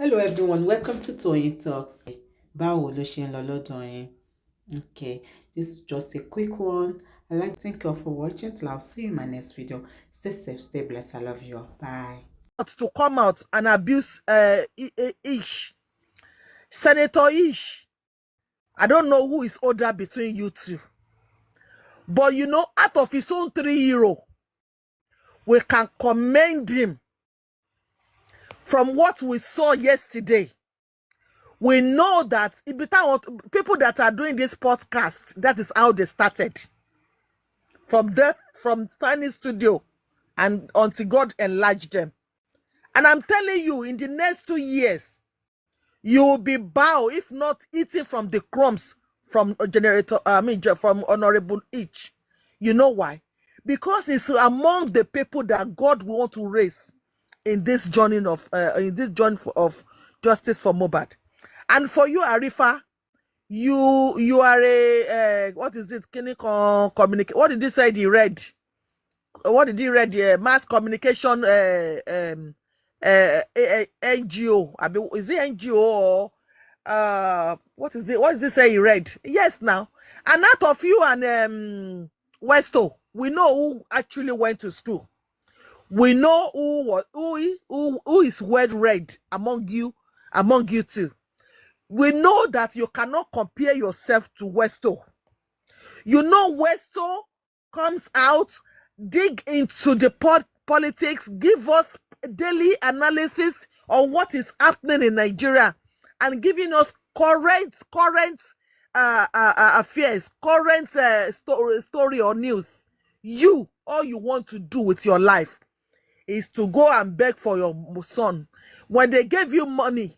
Hello everyone, welcome to Toyeen Talks. Báwo ló ṣe ń lọ lọ́dọ̀ yín? Okay, this is just a quick one. I'd like to thank you all for watching. Till I'll see you in my next video. Stay safe, stay blessed. I love you all. Bye. To come out and abuse Ish, Senator Ish. I don't know who is older between you two. But you know, out of his own 3 years, we can commend him. From what we saw yesterday, we know that people that are doing this podcast, that is how they started. From tiny studio and until God enlarged them. And I'm telling you, in the next 2 years, you will be bow, if not eating from the crumbs from from Honorable Ish. You know why? Because it's among the people that God will want to raise in this journey of justice for Mohbad. And for you, Arifa, you are a what is it? Communicate. What did he say? He read. What did he read? Mass communication. NGO. I mean, is it NGO or what is it? What does it say he read? Yes, now. And out of you and Westo, we know who actually went to school. We know who is well read among you two. We know that you cannot compare yourself to Westo. You know, Westo comes out, dig into the politics, give us daily analysis on what is happening in Nigeria, and giving us current affairs, current story or news. All you want to do with your life is to go and beg for your son. When they gave you money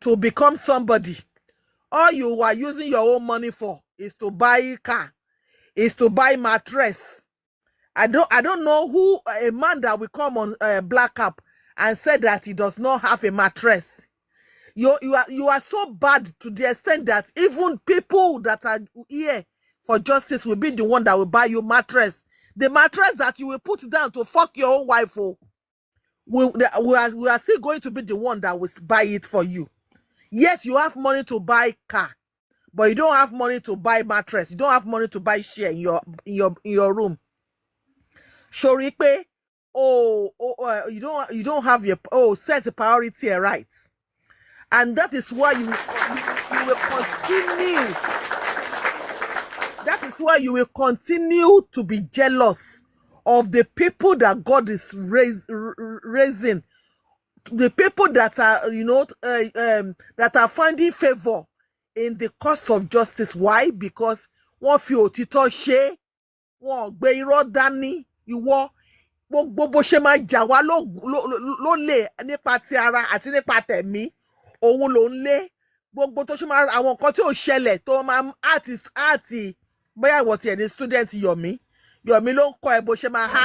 to become somebody, all you are using your own money for is to buy a car, is to buy mattress. I don't know who, a man that will come on Black App and say that he does not have a mattress. You are so bad to the extent that even people that are here for justice will be the one that will buy you mattress. The mattress that you will put down to fuck your own wife, we are still going to be the one that will buy it for you. Yes, you have money to buy car, but you don't have money to buy mattress. You don't have money to buy share in your room. Shoripe, you don't have your set a priority right, and that is why you will continue. That is why you will continue to be jealous of the people that God is raising, the people that are that are finding favor in the cause of justice. Why? Because one fi òtítọ́ ṣe, one gbé irọ́ dání. Ìwọ gbogbo bó ṣe máa jà wá ló lè nípa ti ara àti nípa tẹ̀mí, òun ló ń lé. Gbogbo tó ṣe máa àwọn nǹkan tí ò ṣẹlẹ̀ tó máa àti bóyá ìwọ tiẹ̀ ní student Yomi ló ń kọ́ ẹ bó ṣe máa há.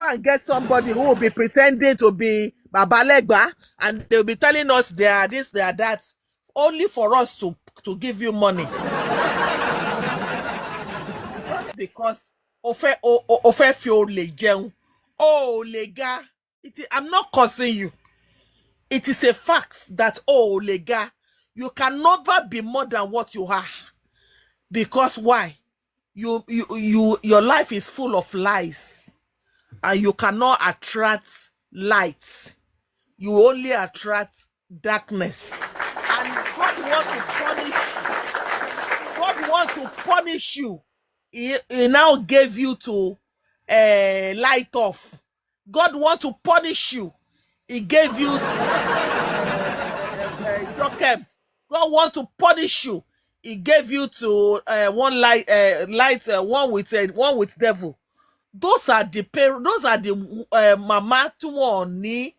And get somebody who will be pretending to be Babalegba, and they'll be telling us they are this, they are that, only for us to give you money. Just because ofe fi ole jẹun, lega. I'm not cursing you. It is a fact that lega, you can never be more than what you are. Because why? Your life is full of lies. And you cannot attract light. You only attract darkness. And God wants to punish you. God wants to punish you. He now gave you to light off. God wants to punish you. He gave you to Jokem. God wants to punish you. He gave you to one with devil. Those are the mama to one. They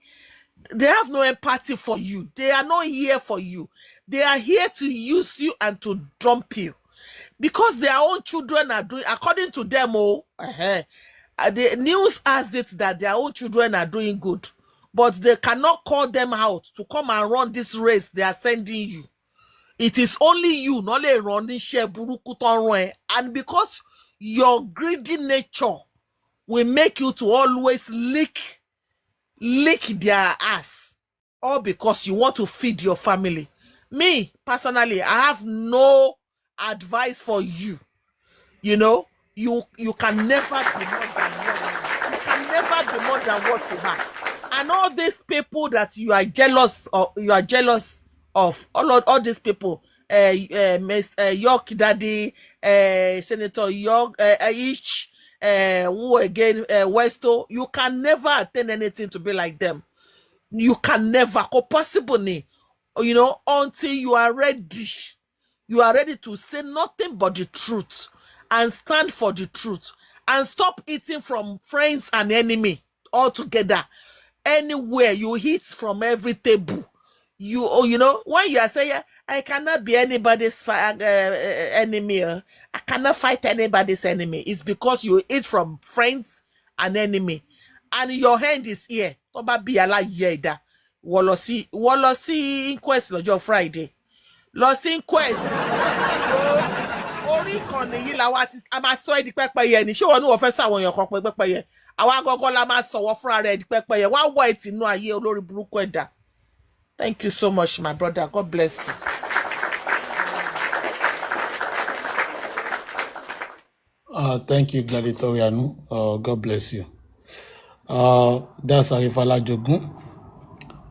have no empathy for you. They are not here for you. They are here to use you and to dump you, because their own children are doing, according to them, the news has it that their own children are doing good, but they cannot call them out to come and run this race they are sending you. It is only you, not running share buruku ton, and because your greedy nature will make you to always leak lick their ass, all because you want to feed your family. Me, personally, I have no advice for you. You know, you can never be more than what you can never be more than what you have. And all these people that you are jealous of, all these people, York Daddy, Senator York, each, who again, Westo, you can never attain anything to be like them. You can never, possible, you know, until you are ready. You are ready to say nothing but the truth and stand for the truth and stop eating from friends and enemy altogether. Anywhere you eat from every table, you know, when you are saying I cannot be anybody's enemy, I cannot fight anybody's enemy, it's because you eat from friends and enemy, and your hand is here. Be aláyẹ̀dá wọ́n lọ sí inquest lọ́jọ́ Friday, lọ sí inquest orí ìkànnì yìí làwọn àti a máa sọ ẹ́ di pẹ́pẹ́yẹ ní ṣé wọn ní wọ́n fẹ́ sọ àwọn èèyàn kan pé pẹ́pẹ́yẹ, àwọn agọ́gọ́ la máa sọ̀wọ́ fúnra rẹ̀ di pẹ́pẹ́yẹ, wọ́n á wọ ẹ̀tì inú ayé olórí burúkú ẹ̀dá. Thank you so much, my brother. God bless you. Thank you, Gladiatorianu. God bless you. That's Arifa Lajogun.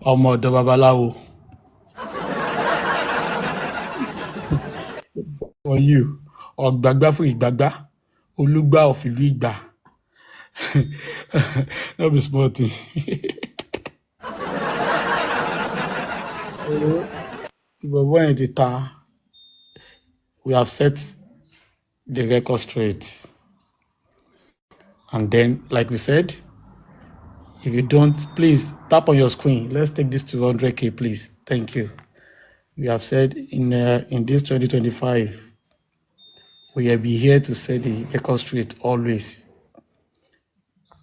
Ọmọ ọ̀dọ̀ babaláwo. For you. Ọ̀gbàgbà fún ìgbàgbà. Olúgbà of ìlú Ìgbà. No be small thing. Tí bọ̀bọ́ yẹn ti ta, we have set the record straight. And then, like we said, if you don't, please tap on your screen. Let's take this to 100K, please. Thank you. We have said in this 2025, we will be here to set the record straight always.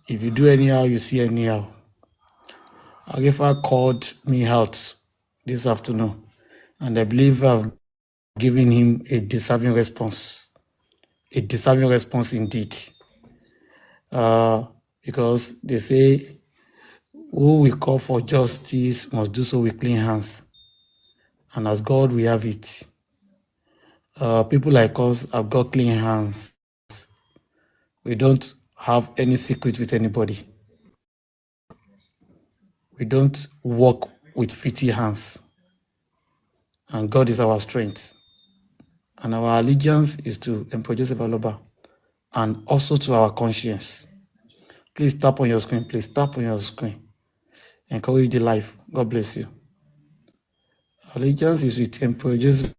If you do anyhow, you see anyhow. Arifa called me out this afternoon, and I believe I've given him a deserving response. A deserving response indeed. Because they say, who will call for justice must do so with clean hands. And as God, we have it. People like us have got clean hands. We don't have any secret with anybody. We don't walk with filthy hands. And God is our strength. And our allegiance is to Emperor Joseph Aloba and also to our conscience. Please tap on your screen. Please tap on your screen. Encourage the life. God bless you. Allegiance is with Emperor Joseph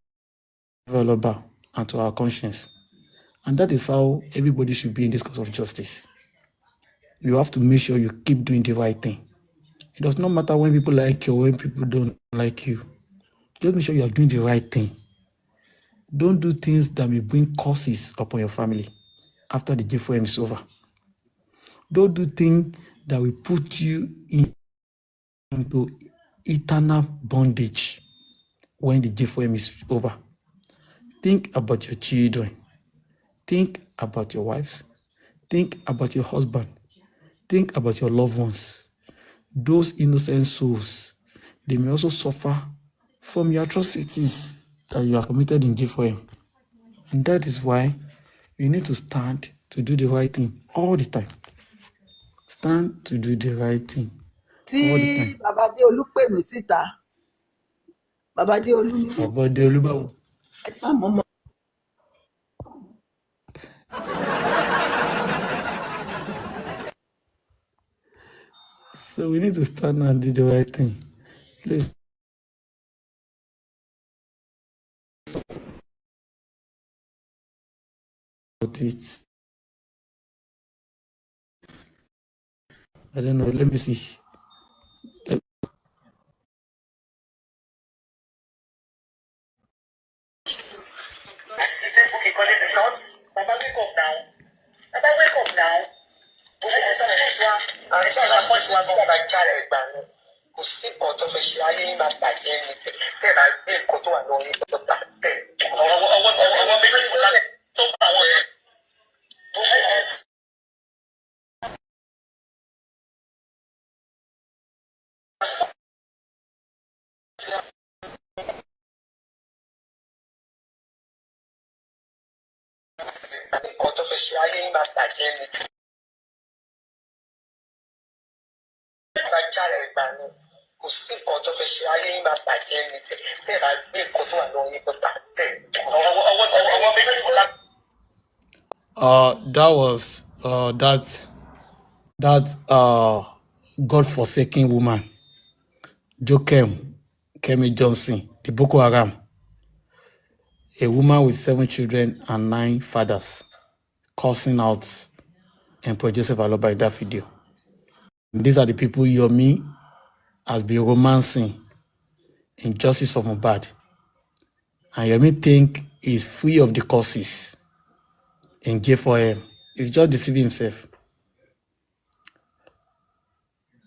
Aloba and to our conscience. And that is how everybody should be in this cause of justice. You have to make sure you keep doing the right thing. It does not matter when people like you or when people don't like you. Just make sure you are doing the right thing. Don't do things that may bring curses upon your family after the G4M is over. Don't do things that will put you into eternal bondage when the G4M is over. Think about your children. Think about your wives. Think about your husband. Think about your loved ones. Those innocent souls, they may also suffer from your atrocities that you have committed in G4M. And that is why you need to stand to do the right thing all the time. Stand to do the right thing all the time. Babade Olu pè mí síta. Babade Olu ní Babade Olu báwo? So we need to stand and do the right thing. Please. It. I don't know. Let me see. Okay, collect the shots. Baba, wake up now. Baba, wake up now. Kò sí nǹkan tó fẹ́ ṣe ayé yín máa bàjẹ́ ni tẹ́ ẹ bá gbé nǹkan tó wà lórí dọ́kítà bẹ́ẹ̀. ọwọ́ méjì tó bá àwọn ẹ̀. nǹkan tó fẹ́ ṣe ayé yín máa bàjẹ́ ni. Bá jára ẹ̀gbà ni kò sí nǹkan tó fẹ́ ṣe ayé yín máa bàjẹ́ ni. Bẹ́ẹ̀ bá gbé nǹkan tó wà lọ́wọ́ yín bọ́ta. Ọwọ́ méjì fọlá. That was that God-forsaken woman, Jokem Kemi Johnson, the Boko Haram, a woman with 7 children and 9 fathers, cursing out Emperor Joseph Aloba in that video. These are the people Yomi has been romancing in justice of Mohbad. And Yomi think he's free of the curses in J4M. He's just deceiving himself.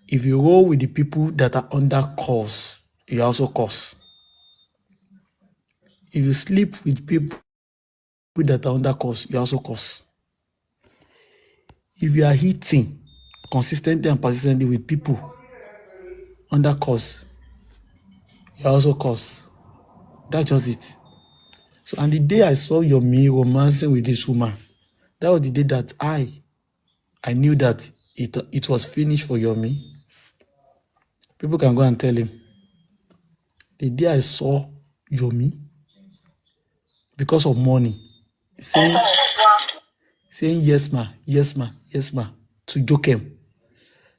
If you roll with the people that are under curse, you also curse. If you sleep with people that are under curse, you also curse. If you are eating consistently and persistently with people under curse, you also curse. That's just it. So, and the day I saw Yomi romancing with this woman, that was the day that I knew that it was finished for Yomi. People can go and tell him. The day I saw Yomi, because of money, saying yes ma, yes ma, yes ma, to Jokem,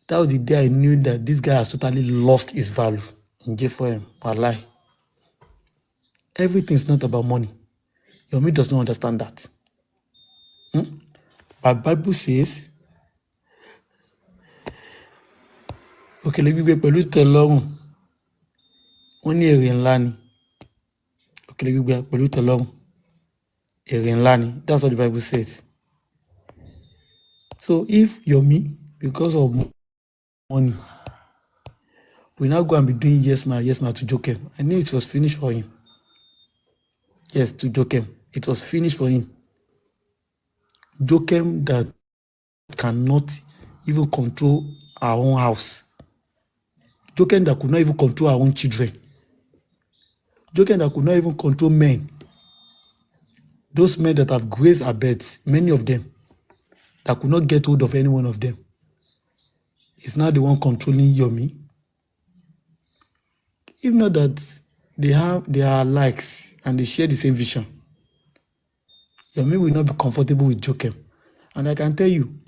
that was the day I knew that this guy has totally lost his value in J4M. Wallahi. Everything is not about money. Yomi does not understand that. But Bible says, òkèlè gbígbẹ pẹ̀lú ìtẹ́lọ́rùn, wọ́n ní èrè ńlá ni. Òkèlè gbígbẹ pẹ̀lú ìtẹ́lọ́rùn, èrè ńlá ni. That's what the Bible says. So if Yomi, because of money, will now go and be doing yes ma to Jokem, I knew it was finished for him. Yes, to Jokem. It was finished for him. Jokem that cannot even control our own house. Jokem that could not even control our own children. Jokem that could not even control men. Those men that have grazed our beds, many of them, that could not get hold of any one of them, is now the one controlling Yomi. If not that they are likes and they share the same vision, Yomi will not be comfortable with Jokem. And I can tell you,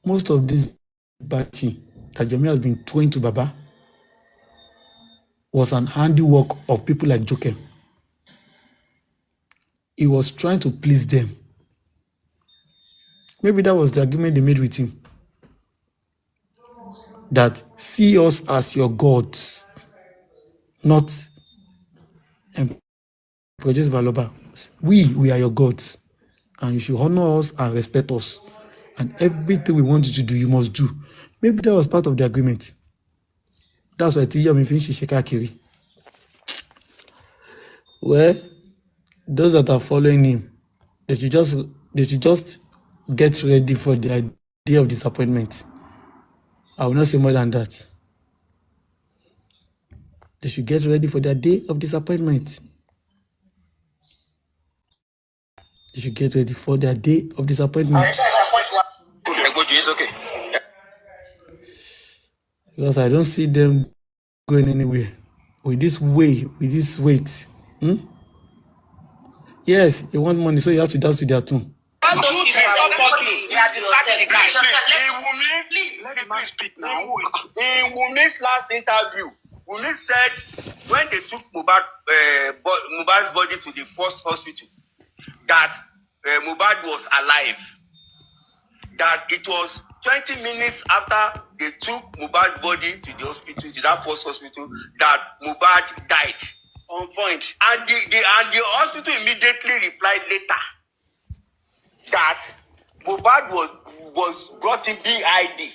most of this bashing that Yomi has been throwing to Baba was an handiwork of people like Jokem. He was trying to please them. Maybe that was the argument they made with him. That see us as your gods, not Joseph Aloba. We are your gods, and you should honor us and respect us. And everything we want you to do, you must do. Maybe that was part of the agreement. That's why Yomi finished Shekakiri. Well, those that are following him, they should just get ready for their day of disappointment. I will not say more than that. They should get ready for their day of disappointment. They should get ready for their day of disappointment. Because I don't see them going anywhere with this weight. Yes, they want money, so you have to dance to their tune. Stop talking. Let the man speak now. In Wunmi's last interview, Wunmi said when they took Mohbad's body to the first hospital, that Mohbad was alive. That it was 20 minutes after they took Mohbad's body to the hospital, to that first hospital, that Mohbad died. On point. And the hospital immediately replied later that Mohbad was brought in BID.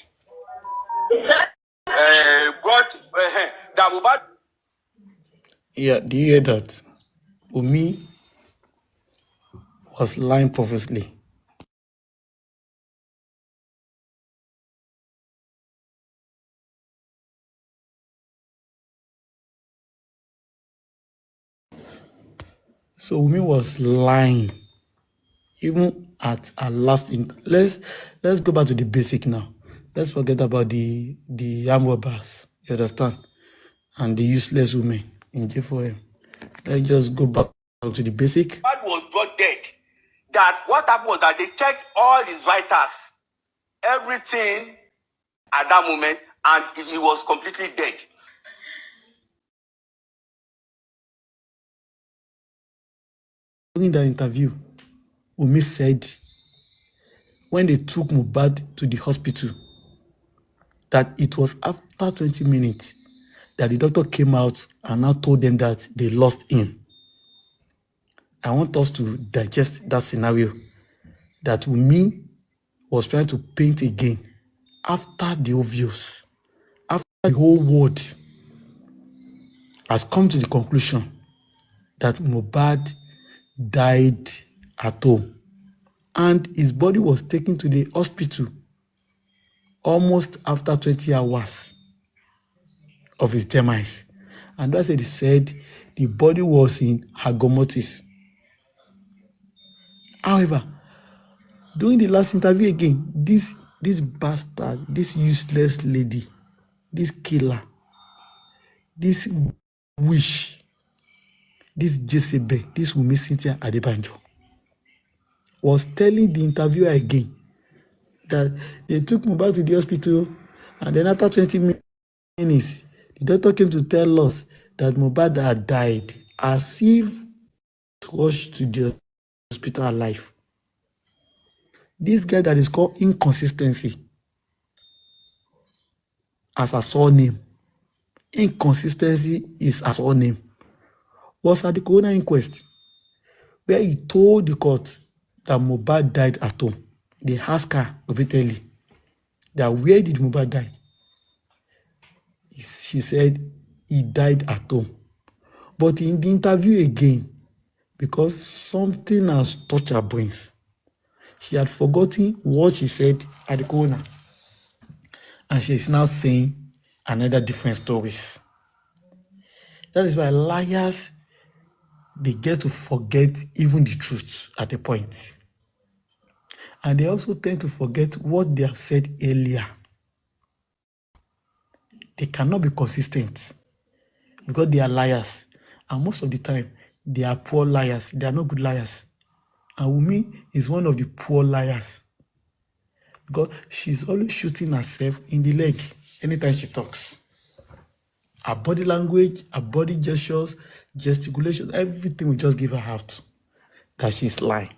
That Mohbad. Yeah, do you hear that? Wunmi was lying profusely. So Wunmi was lying. even at our last, let's go back to the basic now. Let's forget about the armed robbers, you understand, and the useless women in J4M. Let's just go back to the basic. Mohbad was brought dead. That what happened was that they checked all his vitals, everything at that moment, and he was completely dead. During that interview, Wunmi said when they took Mohbad to the hospital, that it was after 20 minutes that the doctor came out and now told them that they lost him. I want us to digest that scenario that Wunmi was trying to paint again after the obvious, after the whole world has come to the conclusion that Mohbad died at home and his body was taken to the hospital almost after 20 hours of his demise. And that's what he said, the body was in Hagomotis. However, during the last interview again, this bastard, this useless lady, this killer, this witch, this Jezebel, this Wunmi Cynthia Adebanjo, was telling the interviewer again that they took Mohbad to the hospital, and then after 20 minutes, the doctor came to tell us that Mohbad had died, as if rushed to the hospital alive. This guy that is called inconsistency as a surname, inconsistency is a surname, was at the coroner inquest where he told the court that Mohbad died at home. They asked her repeatedly that where did Mohbad die? She said he died at home. But in the interview again, because something has touched her brains, she had forgotten what she said at the coroner. And she is now saying another different stories. That is why liars, they get to forget even the truth at a point. And they also tend to forget what they have said earlier. They cannot be consistent because they are liars. And most of the time, they are poor liars. They are not good liars. And Wunmi is one of the poor liars because she's always shooting herself in the leg anytime she talks. Her body language, her body gestures, gesticulation, everything will just give her out that she's lying.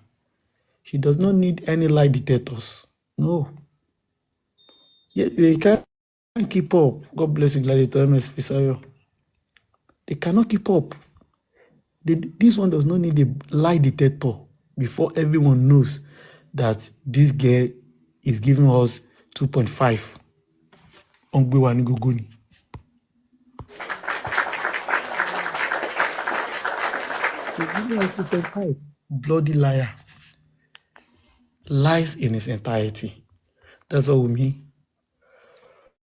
She does not need any lie detectors. No. Yeah, they can't keep up. God bless you, Gladiator MS Fisayo. They cannot keep up. This one does not need a lie detector before everyone knows that this girl is giving us 2.5 on Gbewani Guguni. She's giving us 2.5. Bloody liar. Lies in its entirety. That's all we mean.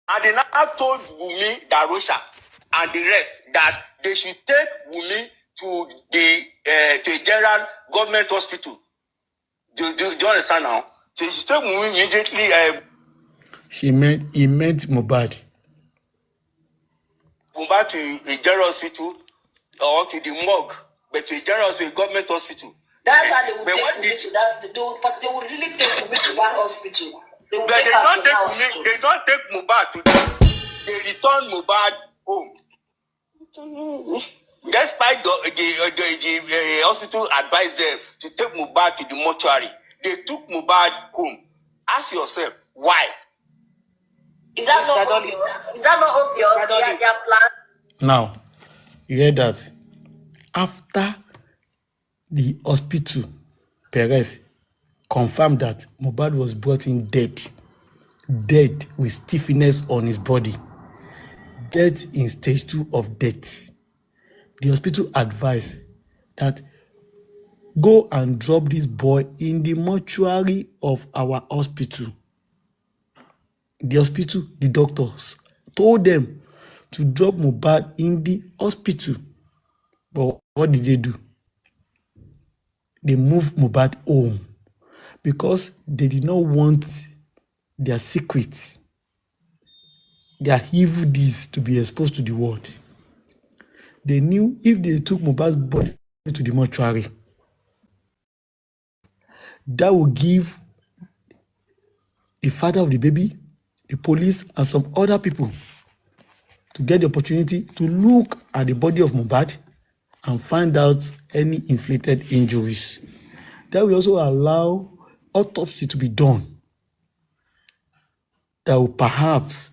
And they now told Wunmi, Darosha, and the rest that they should take Wunmi to a general government hospital. Do you understand now? So you should take Wunmi immediately. He meant Mohbad. Mohbad to a general hospital or to the morgue, but to a general hospital, a government hospital. That's how they would take Wunmi to that. But they would really take Wunmi to one hospital. They would But take her to one hospital. they don't take Mohbad to them. They return Mohbad home. Despite the hospital advised them to take Mohbad to the mortuary, they took Mohbad home. Ask yourself, why? Is that not obvious? Is that not obvious? Their plan. Now, you hear that? After the hospital, Perez confirmed that Mohbad was brought in dead with stiffness on his body, death in stage 2 of death. The hospital advised that go and drop this boy in the mortuary of our hospital. The hospital, the doctors told them to drop Mohbad in the hospital. But what did they do? They moved Mohbad home. because they did not want their secrets, their evil deeds to be exposed to the world. They knew if they took Mohbad's body to the mortuary, that would give the father of the baby, the police, and some other people to get the opportunity to look at the body of Mohbad and find out any inflicted injuries. That will also allow autopsy to be done that will perhaps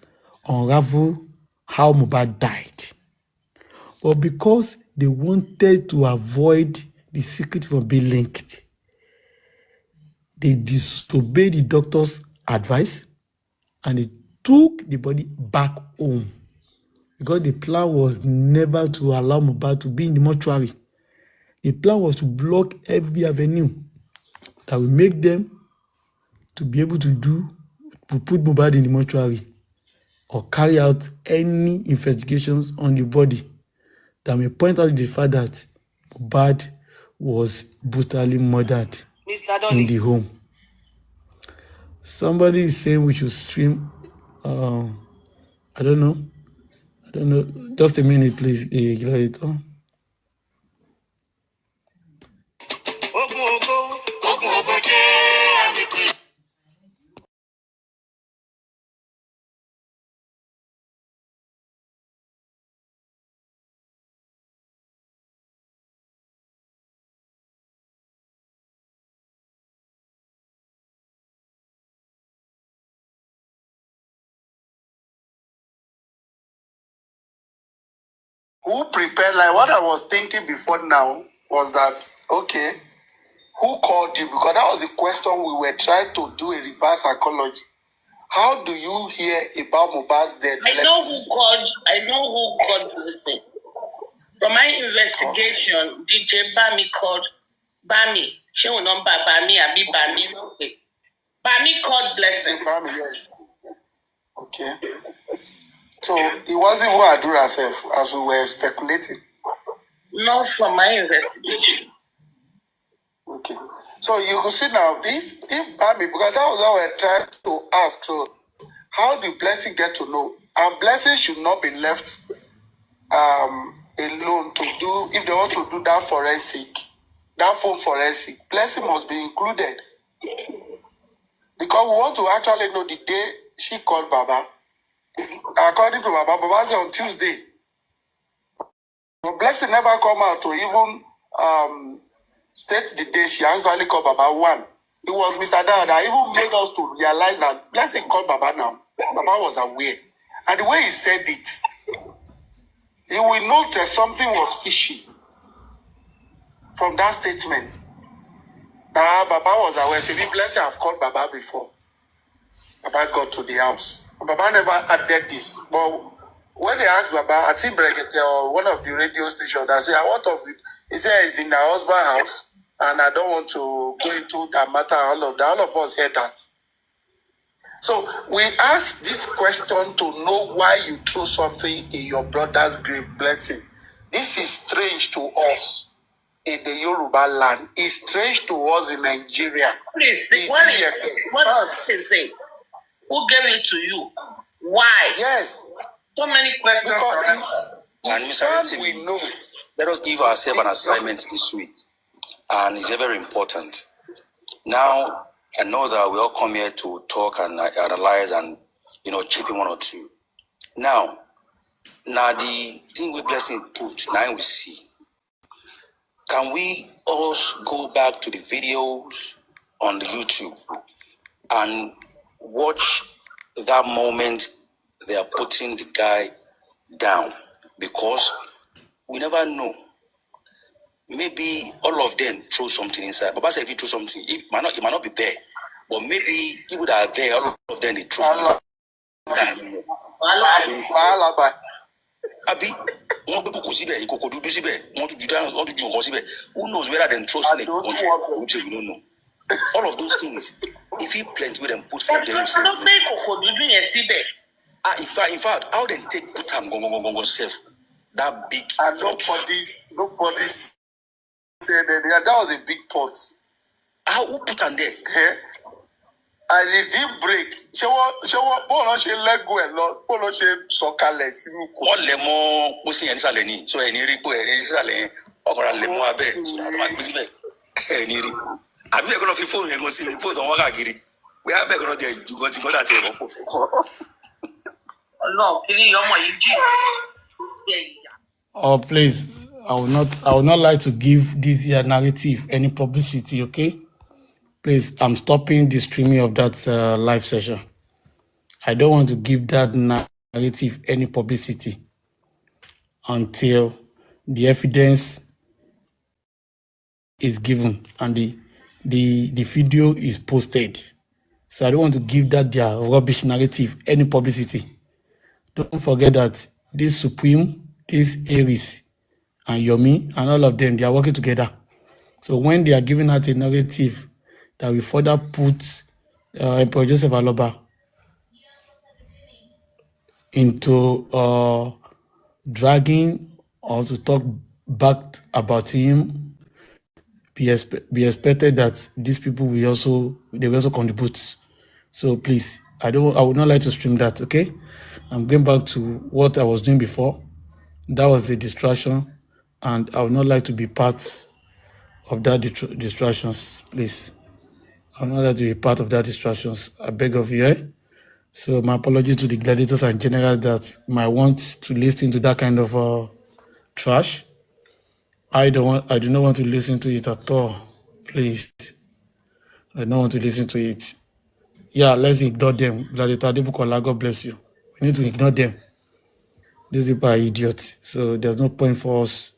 unravel how Mohbad died. But because they wanted to avoid the secret from being linked, they disobeyed the doctor's advice and they took the body back home, because the plan was never to allow Mohbad to be in the mortuary. The plan was to block every avenue that will make them to be able to put Mohbad in the mortuary or carry out any investigations on the body that may point out the fact that Mohbad was brutally murdered in the home. Somebody is saying we should stream. I don't know. Just a minute, please. Who prepared, like what I was thinking before now was that, okay, who called you? Because that was the question we were trying to do a reverse psychology. How do you hear about Mohbad's death? I know who called Blessing. From my investigation, DJ Bami called Bami. She will number Bami, Abi Bami. Okay. Bami called Blessing. Bami, yes. Okay. So it wasn't even Adura herself, as we were speculating. Not from my investigation. Okay. So you could see now, if Bami, because that was what we were trying to ask. So how do Blessing get to know? And Blessing should not be left alone to do, if they want to do that forensic, that phone forensic. Blessing must be included. Because we want to actually know the day she called Baba. According to Baba said on Tuesday. But Blessing never come out to even state the day she actually called Baba one. It was Mr. Dada that even made us to realize that Blessing called Baba now. Baba was aware. And the way he said it, he will know that something was fishy from that statement. Baba was aware. See, Blessing have called Baba before. Baba got to the house. Baba never added this. But when they asked Baba, I think Brekete or one of the radio stations, I said, what of it? He said, it's in the husband's house, and I don't want to go into that matter, all of that. All of us heard that. So we ask this question to know why you threw something in your brother's grave. Blessing. This is strange to us in the Yoruba land. It's strange to us in Nigeria. What is it? Who gave it to you? Why? Yes. So many questions. And Mr. We know. Let us give ourselves an assignment this week, and it's very important. Now, I know that we all come here to talk and analyze and, chip in one or two. Now the thing with Blessing put, now we see. Can we also go back to the videos on the YouTube and watch that moment they are putting the guy down? Because we never know. Maybe all of them throw something inside. Baba said if you throw something, it might not be there. But maybe people that are there, all of them, they throw something. Abi, wọ́n gbé bùkún síbẹ̀, ìkòkò dúdú síbẹ̀, wọ́n tún ju nǹkan síbẹ̀. Who knows whether they throw snake on you? We don't know. All of those things, if he plenty with them put for them. In fact, how they take put them go safe. That big. And nobody said that was a big pot. How who put on there? And it didn't break. Ṣé wọ́n bọ́ọ̀lù ṣe lẹ́gùn ẹ̀ lọ bọ́ọ̀lù ṣe sọ̀kalẹ̀ sínú kò. Wọ́n lẹ̀ mọ́ pósí yẹn nísàlẹ̀ ni so ẹni rí pé ẹni sísàlẹ̀ yẹn ọkùnrin lẹ̀ mọ́ abẹ́ so àti máa gbé síbẹ̀ ẹni rí. Àbí ẹ̀kọ́ náà fi fóònù yẹn kan sí ni fóònù tó ń wá káàkiri pé abẹ́ ẹ̀kọ́ náà jẹ jù kan ti gbọ́dọ̀ àti ẹ̀rọ pọ̀. Ọlọ́run kiri ọmọ yìí jì. Oh, please, I will not like to give this here narrative any publicity, okay? Please, I'm stopping the streaming of that live session. I don't want to give that narrative any publicity until the evidence is given and the video is posted. So I don't want to give that their rubbish narrative any publicity. Don't forget that this Supreme, this Aries, and Yomi, and all of them, they are working together. So when they are giving out a narrative that will further put Emperor Joseph Aloba into dragging or to talk back about him, be expected that these people will also contribute. So please, I would not like to stream that, okay? I'm going back to what I was doing before. That was the distraction, and I would not like to be part of that distractions, please. I would not like to be part of that distractions. I beg of you, eh? So my apology to the gladiators and generals that might want to listen to that kind of trash. I do not want to listen to it at all. Please. I don't want to listen to it. Yeah, let's ignore them. Gladiator Adebukola, God bless you. We need to ignore them. These people are idiots. So there's no point for us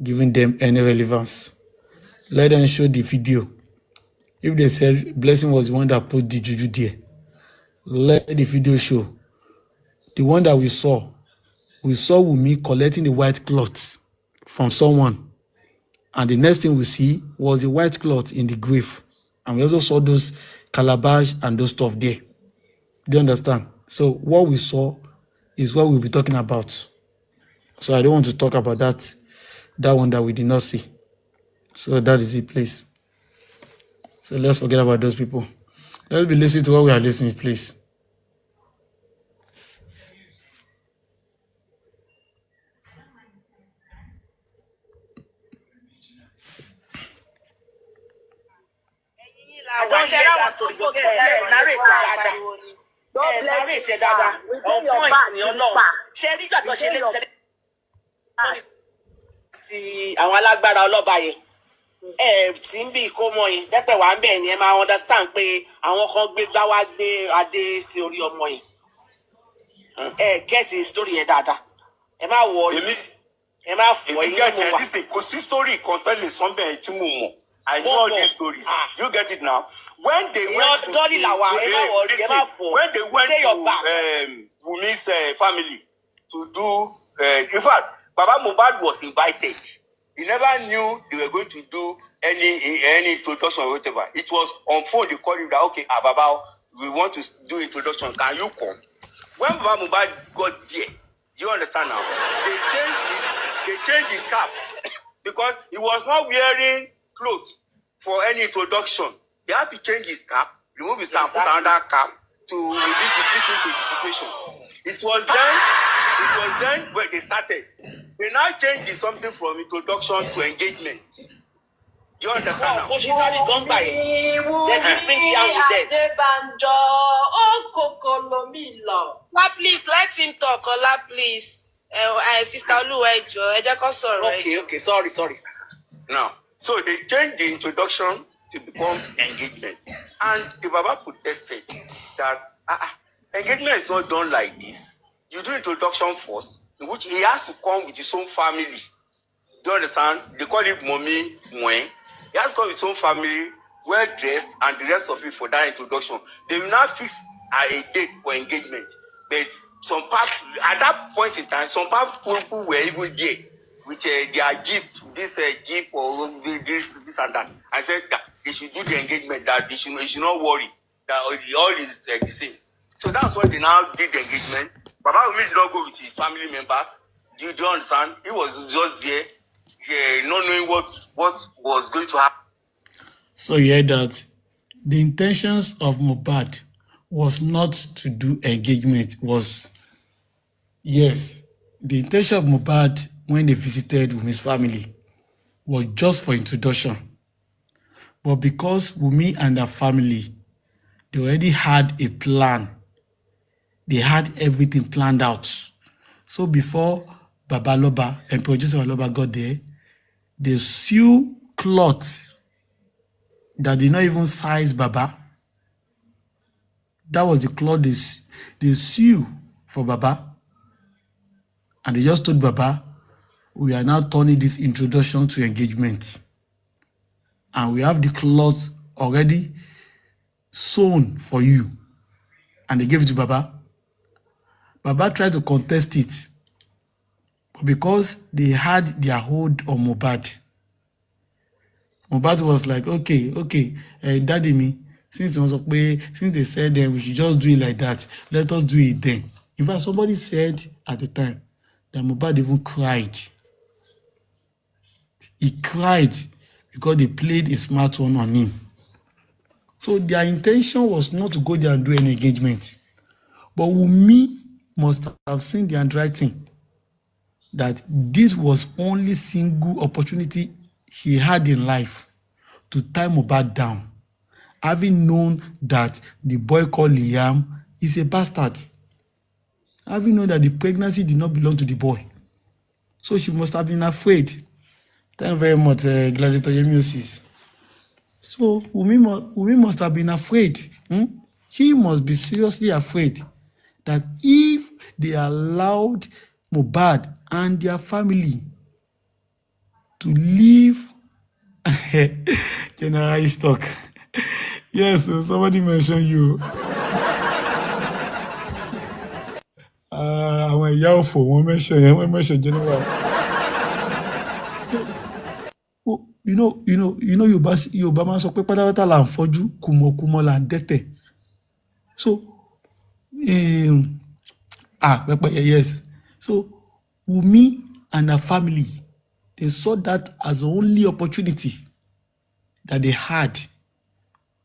giving them any relevance. Let them show the video. If they said Blessing was the one that put the juju there, let the video show. The one that we saw Wunmi collecting the white cloth from someone. And the next thing we see was the white cloth in the grave. And we also saw those calabash and those stuff there. Do you understand? So what we saw is what we'll be talking about. So I don't want to talk about that one that we did not see. So that is it, please. So let's forget about those people. Let's be listening to what we are listening, please. I don't share that story. God bless you, Dada. Within your back, share it like within your back. Ti àwọn alágbára ọlọ́ba yẹn tí ń bí ìkómọ yẹn dẹ́pẹ̀ wà ń bẹ̀ ni ẹ máa understand pé àwọn kan gbé gbá wá gbé adé sí orí ọmọ yẹn get the story yẹn dáadáa ẹ má wọ ẹ má fọ ẹyin mú wa. Kò sí story kan tó lè sọ bẹ́ẹ̀ tí mo mọ̀. I know all these stories. You get it now. When they went to Wunmi's family to do, in fact, Baba Mohbad was invited. He never knew they were going to do any introduction or whatever. It was on phone. They called him that, okay, Baba, we want to do introduction. Can you come? When Baba Mohbad got there, do you understand now? They changed his cap because he was not wearing clothes for any introduction. They had to change his cap, remove his cap, put another cap to fit into the situation. It was then when they started. They now changed something from introduction to engagement. Do you understand now? Please let him talk, Ola, please. Sister Oluwa, okay, sorry. Now, so they changed the introduction to become engagement. And the Baba protested that engagement is not done like this. You do introduction first, in which he has to come with his own family. Do you understand? They call it Mommy Mwen. He has to come with his own family, well dressed, and the rest of it for that introduction. They will now fix a date for engagement. But some parts, at that point in time, some parts people were even there with their jeep, this jeep or this and that. I said that they should do the engagement, that they should not worry, that all is the same. So that's why they now did the engagement. Baba Wunmi did not go with his family members. Do you understand? He was just there, not knowing what was going to happen. So you heard that the intentions of Mohbad was not to do engagement, yes, the intention of Mohbad when they visited Wunmi's family was just for introduction. But because Wunmi and her family, they already had a plan. They had everything planned out. So before Babaloba and producer Babaloba got there, they sew cloth that did not even size Baba. That was the cloth they sew for Baba. And they just told Baba, we are now turning this introduction to engagement. And we have the cloth already sewn for you. And they gave it to Baba. Baba tried to contest it. But because they had their hold on Mohbad, Mohbad was like, okay, Daddy me, since they said we should just do it like that, let us do it then. In fact, somebody said at the time that Mohbad even cried. He cried because they played a smart one on him. So their intention was not to go there and do any engagement. But Wunmi must have seen the handwriting that this was only single opportunity she had in life to tie Mohbad down, having known that the boy called Liam is a bastard, having known that the pregnancy did not belong to the boy. So she must have been afraid. Thank you very much, Gladiator Yomi. So Wunmi must have been afraid. She must be seriously afraid that if they allowed Mohbad and their family to live General stock. Yes, so somebody mentioned you. Àwọn ìyá òfò wọ́n mention General. Yorùbá máa ń sọ pé pátápátá là ń fọ́jú, kùmọ̀kùmọ̀ là ń dẹ́tẹ̀. So yes. So Wunmi and her family, they saw that as the only opportunity that they had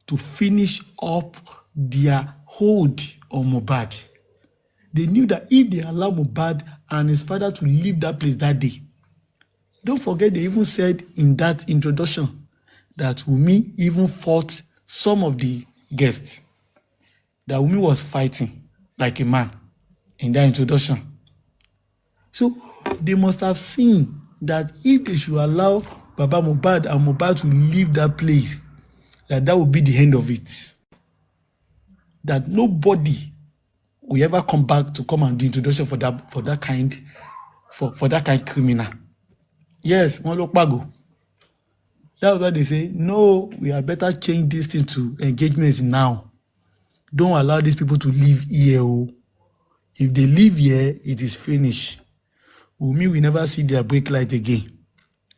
to finish up their hold on Mohbad. They knew that if they allow Mohbad and his father to leave that place that day, don't forget they even said in that introduction that Wunmi even fought some of the guests, that Wunmi was fighting like a man in that introduction. So they must have seen that if they should allow Baba Mohbad and Mohbad to leave that place, that would be the end of it. That nobody will ever come back to come and do introduction for that kind criminal. Yes, one look pago. That's why they say, no, we are better change this thing to engagements now. Don't allow these people to live here. If they live here, it is finished. Wunmi will never see their brake light again.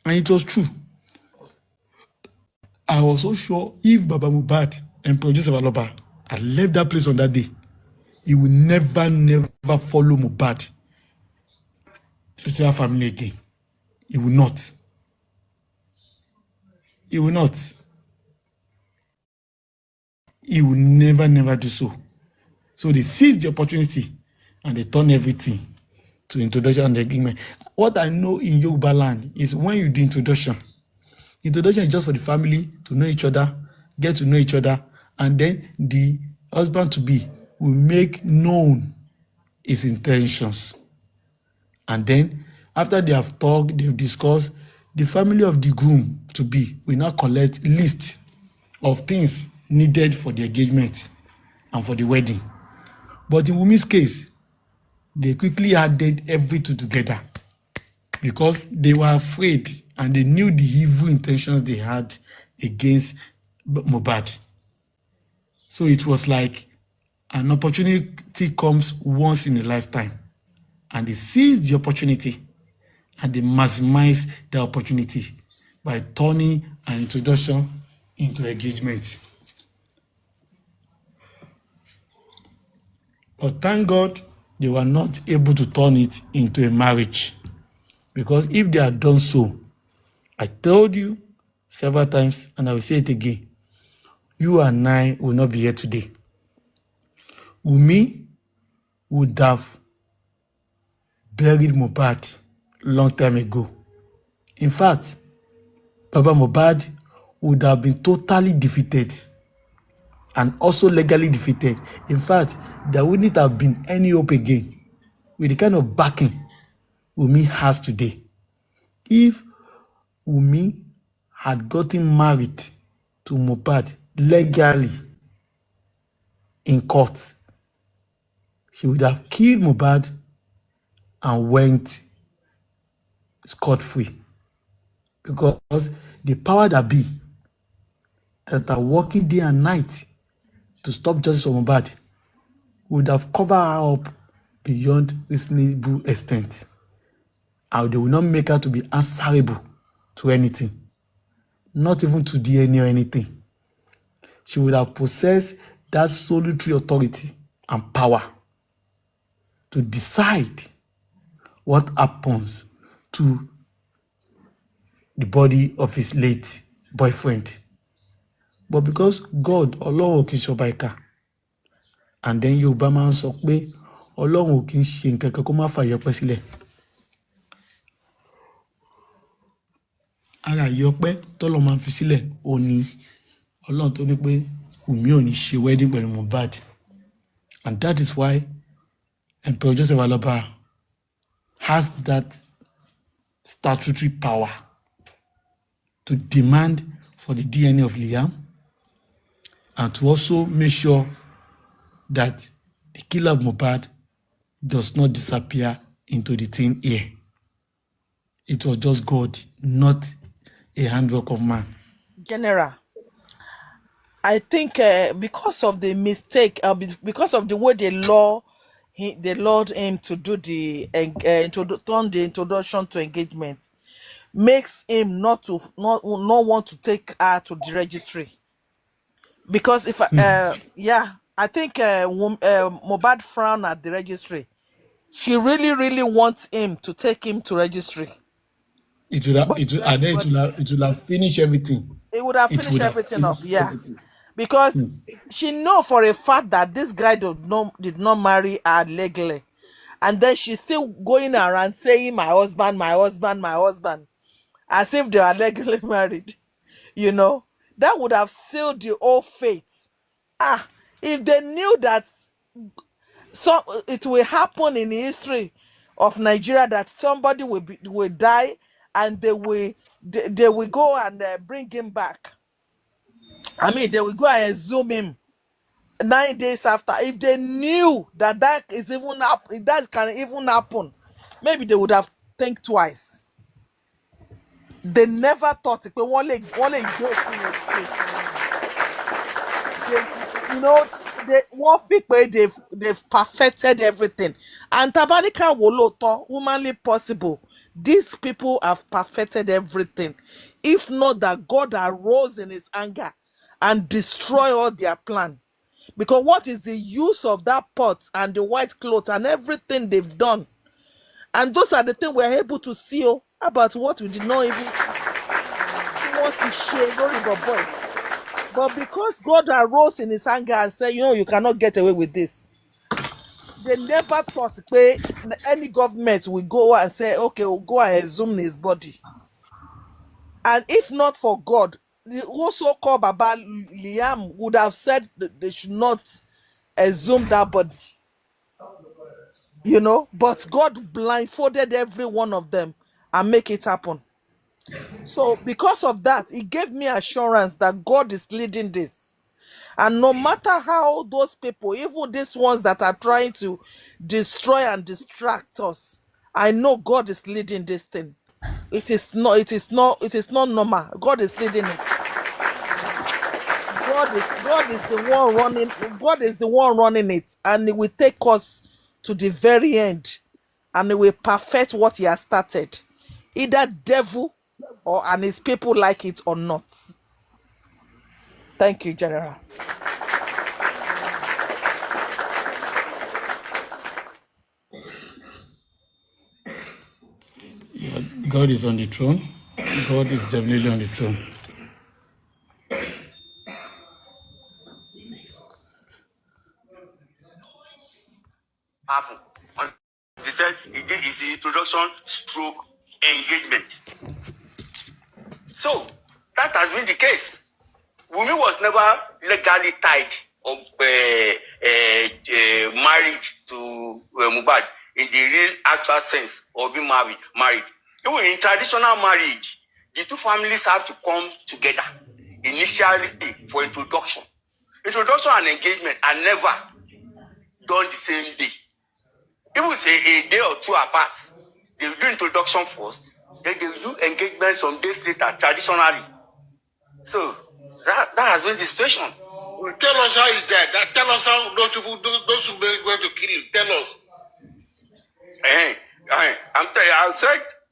And it was true. I was so sure if Baba Mohbad and producer Babaloba had left that place on that day, he will never follow Mohbad to their family again. He will not. He will not. He will never do so. So they seized the opportunity and they turned everything to introduction and agreement. What I know in Yoruba land is when you do introduction is just for the family to know each other, get to know each other, and then the husband-to-be will make known his intentions. And then after they have talked, they've discussed, the family of the groom-to-be will now collect list of things needed for the engagement and for the wedding. But in Wunmi's case, they quickly added everything together because they were afraid and they knew the evil intentions they had against Mohbad. So it was like an opportunity comes once in a lifetime, and they seized the opportunity and they maximized the opportunity by turning an introduction into engagement. But thank God they were not able to turn it into a marriage, because if they had done so, I told you several times, and I will say it again. You and I will not be here today. Wunmi would have buried Mohbad long time ago. In fact, Baba Mohbad would have been totally defeated and also legally defeated. In fact, there wouldn't have been any hope again with the kind of backing Wunmi has today. If Wunmi had gotten married to Mohbad legally in court, she would have killed Mohbad and went scot-free, because the power that be that are working day and night to stop justice for Mohbad would have covered her up beyond reasonable extent, and they will not make her to be answerable to anything, not even to DNA or anything. She would have possessed that solitary authority and power to decide what happens to the body of his late boyfriend. But because God, Ọlọ́run kì í ṣọba ìkà, and then Yorùbá máa ń sọ pé Ọlọ́run kì í ṣe nǹkan kan kó má fààyè ọpẹ́ sílẹ̀. Ara àyè ọpẹ́ tọ́lọ́ máa fi sílẹ̀ ó ní Ọlọ́run tó ní pé Wunmi ò ní ṣe wedding pẹ̀lú Mohbad, and that is why Emperor Joseph Aloba has that statutory power to demand for the DNA of Liam, and to also make sure that the killer of Mohbad does not disappear into the thin air. It was just God, not a handwork of man. General, I think because of the mistake, because of the way they lured him to do the turn the introduction to engagement, makes him not want to take her to the registry. Because if I think Mohbad frowned at the registry. She really wants him to take him to registry. It would have finished everything. It would have finished everything up, yeah. Because she know for a fact that this guy did not marry her legally, and then she's still going around saying my husband, as if they are legally married. You know, that would have sealed the whole fate. If they knew that it will happen in the history of Nigeria, that somebody will die and they will go and bring him back. I mean, they will go and exhume him 9 days after. If they knew that that can even happen, maybe they would have think twice. They never thought it. They've perfected everything. And Tabanika Woloto, humanly possible, these people have perfected everything. If not that God arose in his anger and destroy all their plan. Because what is the use of that pot and the white cloth and everything they've done? And those are the things we're able to see about what we did not even want to share. Boy. But because God arose in his anger and said, you cannot get away with this. They never thought any government will go and say, okay, we'll go and exhume his body. And if not for God, the also called Baba Liam would have said that they should not exhume that body. But God blindfolded every one of them and make it happen. So because of that, it gave me assurance that God is leading this. And no matter how those people, even these ones that are trying to destroy and distract us, I know God is leading this thing. It is not normal. God is leading it. God is the one running. God is the one running it, and it will take us to the very end, and it will perfect what he has started. Either devil and his people like it or not. Thank you, General. Yeah, God is on the throne. God is definitely on the throne. introduction stroke engagement. So that has been the case. Wunmi was never legally tied or married to Mohbad in the real actual sense of being married. Even in traditional marriage, the two families have to come together initially for introduction. Introduction and engagement are never done the same day. People say a day or two apart. They will do introduction first, then they will do engagement some days later, traditionally. So that has been the situation. Tell us how he died. Tell us how those people are going to kill him. Tell us.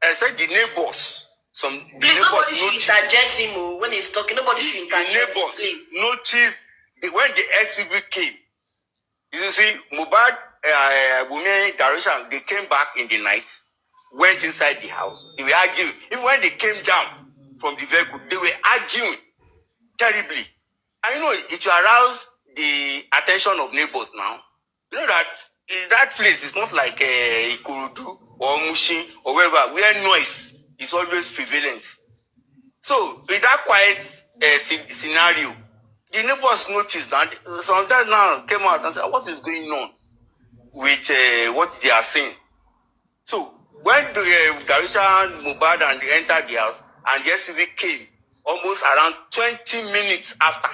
I said the neighbors. Please, nobody should interject him when he's talking. Nobody should interject. The neighbors please. Notice when the SUV came. You see, Mohbad, Wunmi, Darusha, they came back in the night, went inside the house. They were arguing. Even when they came down from the vehicle, they were arguing terribly. And you know, it will arouse the attention of neighbors now. You know that that place is not like Ikorodu or Mushin or wherever, where noise is always prevalent. So, in that quiet scenario, the neighbors noticed that sometimes now came out and said, what is going on with what they are saying? So, when the Darusha, Mohbad and they entered the house, and the SUV came almost around 20 minutes after.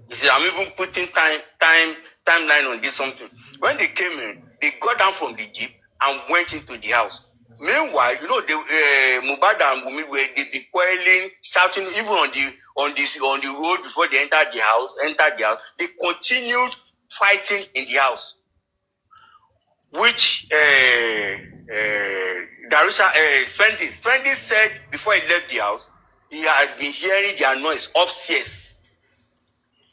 You see, I'm even putting timeline on this something. When they came in, they got down from the jeep and went into the house. Meanwhile, you know, Mohbad and Wunmi were they quarreling, shouting, even on the road before they entered the house. They continued fighting in the house, which Darusha Spendi said before he left the house, he had been hearing their noise upstairs,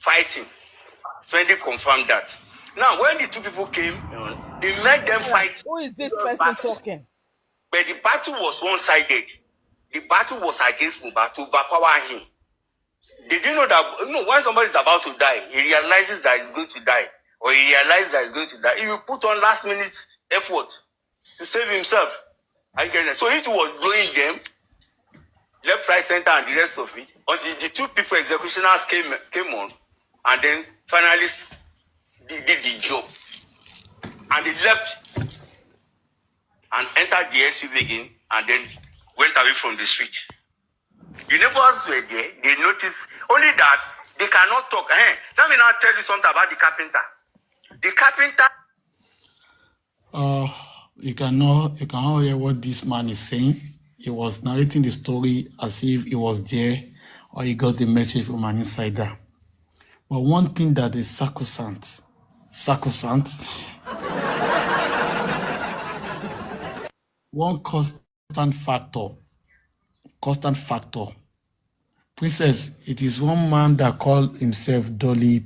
fighting. Spendi confirmed that. Now, when the two people came, they met them fight. Who is this person talking? But the battle was one-sided. The battle was against Mohbad to overpower him. They didn't know that, you know, when somebody is about to die, he realizes that he's going to die, or he realizes that he's going to die, he will put on last-minute effort to save himself. So he was blowing them, left, right, center, and the rest of it, until the two people, executioners, came on, and then finally did the job. And they left and entered the SUV again, and then went away from the street. The neighbors were there. They noticed only that they cannot talk. Let me now tell you something about the carpenter. The carpenter. You cannot hear what this man is saying. He was narrating the story as if he was there or he got the message from an insider. But one thing that is sacrosanct, one constant factor. Princess, it is one man that called himself Dolly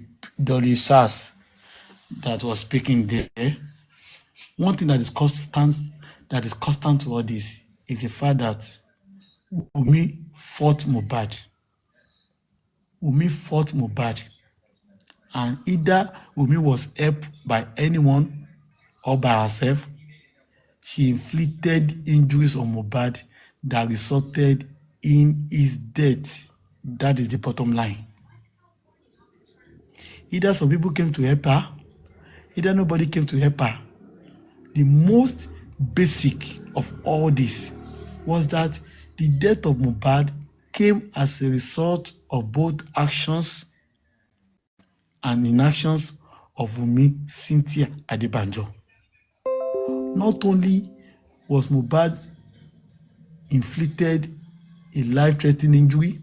Sass that was speaking there. One thing that is constant to all this is the fact that Wunmi fought Mohbad. And either Wunmi was helped by anyone or by herself, she inflicted injuries on Mohbad that resulted in his death. That is the bottom line. Either some people came to help her, either nobody came to help her. The most basic of all this was that the death of Mohbad came as a result of both actions and inactions of Wunmi Cynthia Adebanjo. Not only was Mohbad inflicted a life-threatening injury,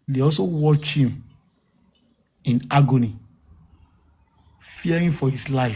they also watched him in agony, fearing for his life.